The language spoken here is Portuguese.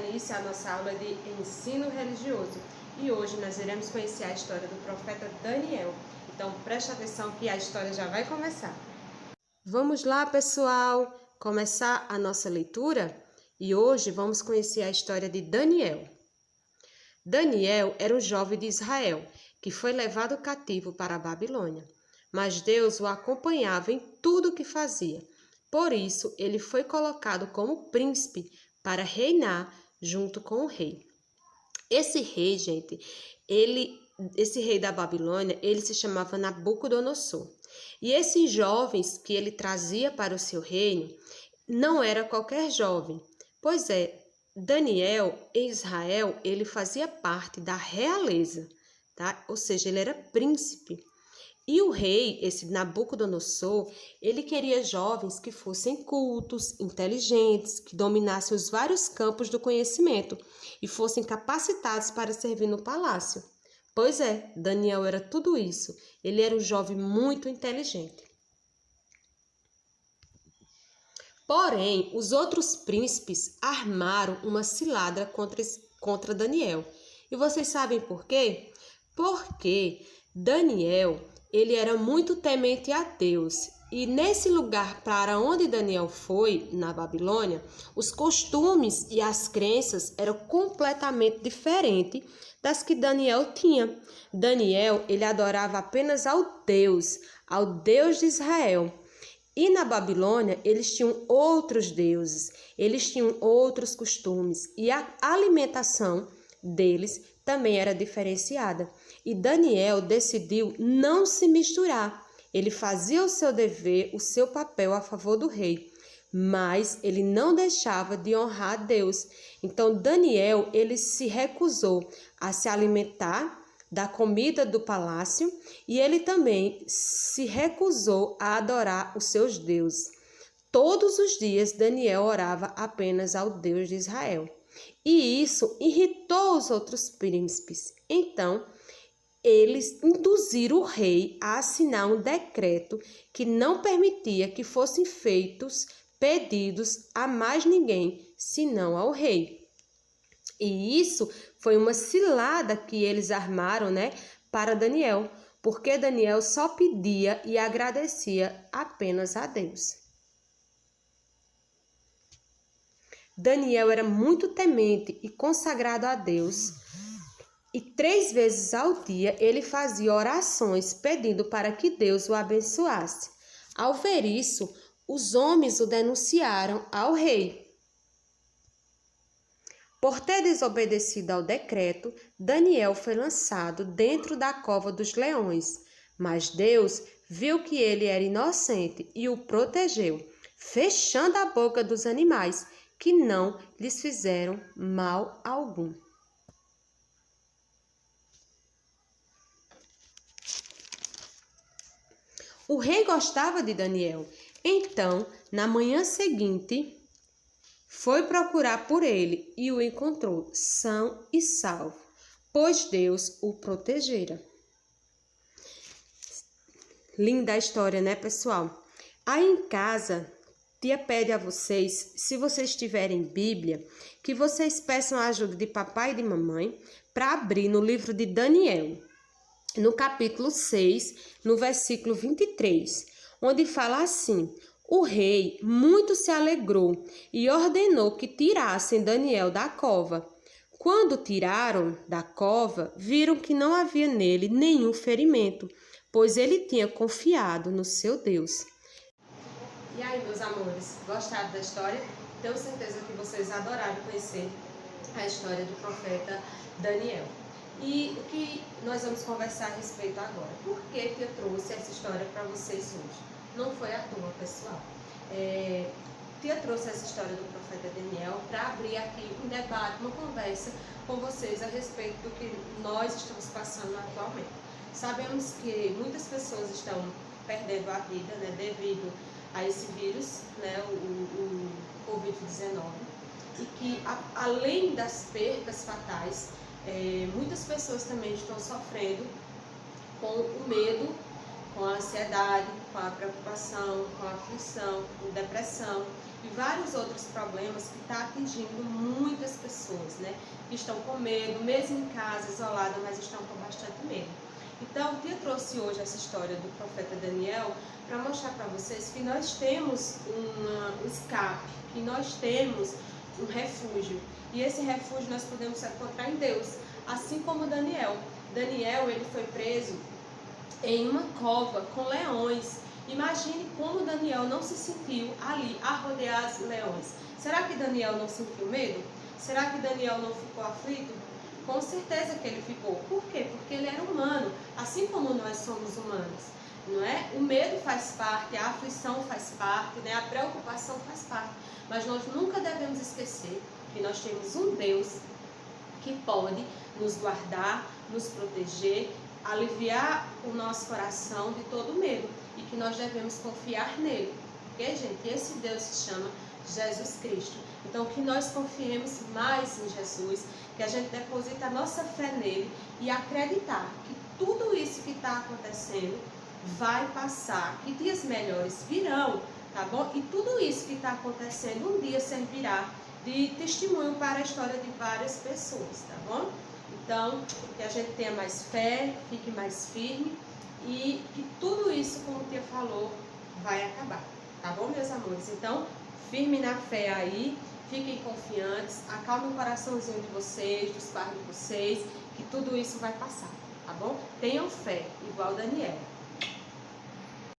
início à nossa aula de ensino religioso e hoje nós iremos conhecer a história do profeta Daniel. Então preste atenção que a história já vai começar. Vamos lá, pessoal, começar a nossa leitura e hoje vamos conhecer a história de Daniel. Daniel era um jovem de Israel que foi levado cativo para a Babilônia, mas Deus o acompanhava em tudo o que fazia. Por isso, ele foi colocado como príncipe para reinar junto com o rei. Esse rei, gente, esse rei da Babilônia, ele se chamava Nabucodonosor. E esses jovens que ele trazia para o seu reino não era qualquer jovem. Pois é, Daniel, em Israel, ele fazia parte da realeza, tá? Ou seja, ele era príncipe. E o rei, esse Nabucodonosor, ele queria jovens que fossem cultos, inteligentes, que dominassem os vários campos do conhecimento e fossem capacitados para servir no palácio. Pois é, Daniel era tudo isso. Ele era um jovem muito inteligente. Porém, os outros príncipes armaram uma cilada contra Daniel. E vocês sabem por quê? Porque Daniel, ele era muito temente a Deus. E nesse lugar para onde Daniel foi, na Babilônia, os costumes e as crenças eram completamente diferentes das que Daniel tinha. Daniel, ele adorava apenas ao Deus de Israel. E na Babilônia, eles tinham outros deuses, eles tinham outros costumes e a alimentação deles também era diferenciada. E Daniel decidiu não se misturar. Ele fazia o seu dever, o seu papel a favor do rei, mas ele não deixava de honrar a Deus. Então Daniel, ele se recusou a se alimentar da comida do palácio e ele também se recusou a adorar os seus deuses. Todos os dias Daniel orava apenas ao Deus de Israel. E isso irritou os outros príncipes. Então, eles induziram o rei a assinar um decreto que não permitia que fossem feitos pedidos a mais ninguém, senão ao rei. E isso foi uma cilada que eles armaram, para Daniel, porque Daniel só pedia e agradecia apenas a Deus. Daniel era muito temente e consagrado a Deus, e 3 vezes ao dia ele fazia orações pedindo para que Deus o abençoasse. Ao ver isso, os homens o denunciaram ao rei. Por ter desobedecido ao decreto, Daniel foi lançado dentro da cova dos leões, mas Deus viu que ele era inocente e o protegeu, fechando a boca dos animais, que não lhes fizeram mal algum. O rei gostava de Daniel, então, na manhã seguinte, foi procurar por ele e o encontrou são e salvo, pois Deus o protegera. Linda a história, pessoal? Aí em casa, tia pede a vocês, se vocês tiverem Bíblia, que vocês peçam a ajuda de papai e de mamãe para abrir no livro de Daniel, no capítulo 6, no versículo 23, onde fala assim: o rei muito se alegrou e ordenou que tirassem Daniel da cova. Quando tiraram da cova, viram que não havia nele nenhum ferimento, pois ele tinha confiado no seu Deus. E aí, meus amores, gostaram da história? Tenho certeza que vocês adoraram conhecer a história do profeta Daniel. E o que nós vamos conversar a respeito agora? Por que eu trouxe essa história para vocês hoje? Não foi à toa, pessoal. Tia trouxe essa história do profeta Daniel para abrir aqui um debate, uma conversa com vocês a respeito do que nós estamos passando atualmente. Sabemos que muitas pessoas estão perdendo a vida, devido a esse vírus, o Covid-19, e que além das percas fatais, muitas pessoas também estão sofrendo com o medo, com a ansiedade, com a preocupação, com a aflição, com depressão e vários outros problemas que estão atingindo muitas pessoas, né? Que estão com medo, mesmo em casa, isolada, mas estão com bastante medo. Então, o que eu trouxe hoje essa história do profeta Daniel para mostrar para vocês que nós temos um escape, que nós temos um refúgio. E esse refúgio nós podemos encontrar em Deus, assim como Daniel. Daniel, ele foi preso em uma cova com leões. Imagine como Daniel não se sentiu ali a rodear os leões. Será que Daniel não sentiu medo? Será que Daniel não ficou aflito? Com certeza que ele ficou. Por quê? Porque ele era humano, assim como nós somos humanos, não é? O medo faz parte, a aflição faz parte, né? A preocupação faz parte. Mas nós nunca devemos esquecer que nós temos um Deus que pode nos guardar, nos proteger, aliviar o nosso coração de todo medo e que nós devemos confiar nele. Porque, gente, esse Deus se chama Jesus Cristo. Então, que nós confiemos mais em Jesus, que a gente deposite a nossa fé nele e acreditar que tudo isso que está acontecendo vai passar, que dias melhores virão, tá bom? E tudo isso que está acontecendo um dia servirá de testemunho para a história de várias pessoas, tá bom? Então, que a gente tenha mais fé, fique mais firme e que tudo isso, como a tia falou, vai acabar, tá bom, meus amores? Então, firme na fé aí, fiquem confiantes, acalmem o coraçãozinho de vocês, dos pais de vocês, que tudo isso vai passar, tá bom? Tenham fé, igual Daniel.